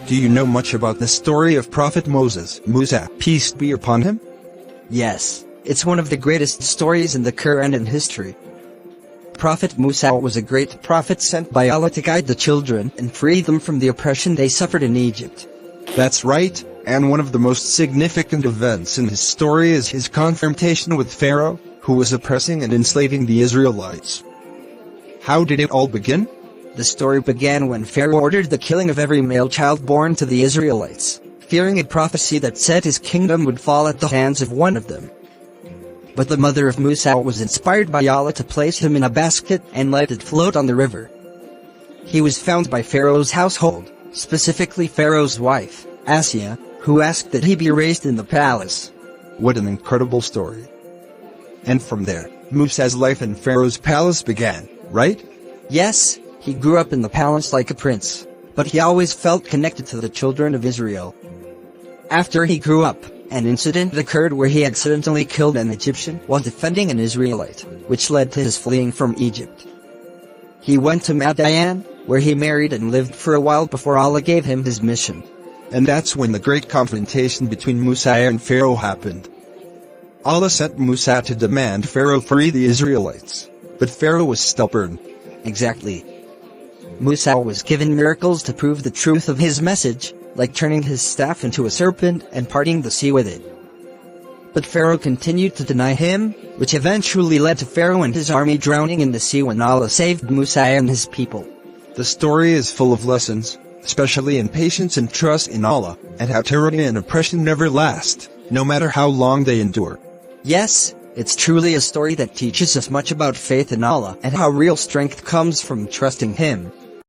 Do you know much about the story of Prophet Moses, Musa, peace be upon him? Yes, it's one of the greatest stories in the Quran and history. Prophet Musa was a great prophet sent by Allah to guide the children and free them from the oppression they suffered in Egypt. That's right, and one of the most significant events in his story is his confrontation with Pharaoh, who was oppressing and enslaving the Israelites. How did it all begin? The story began when Pharaoh ordered the killing of every male child born to the Israelites, fearing a prophecy that said his kingdom would fall at the hands of one of them. But the mother of Musa was inspired by Allah to place him in a basket and let it float on the river. He was found by Pharaoh's household, specifically Pharaoh's wife, Asya, who asked that he be raised in the palace. What an incredible story. And from there, Musa's life in Pharaoh's palace began, right? Yes, he grew up in the palace like a prince, but he always felt connected to the children of Israel. After he grew up, an incident occurred where he accidentally killed an Egyptian while defending an Israelite, which led to his fleeing from Egypt. He went to Madian, where he married and lived for a while before Allah gave him his mission. And that's when the great confrontation between Musa and Pharaoh happened. Allah sent Musa to demand Pharaoh free the Israelites, but Pharaoh was stubborn. Exactly. Musa was given miracles to prove the truth of his message, like turning his staff into a serpent and parting the sea with it. But Pharaoh continued to deny him, which eventually led to Pharaoh and his army drowning in the sea when Allah saved Musa and his people. The story is full of lessons, especially in patience and trust in Allah, and how tyranny and oppression never last, no matter how long they endure. Yes, it's truly a story that teaches us much about faith in Allah and how real strength comes from trusting Him.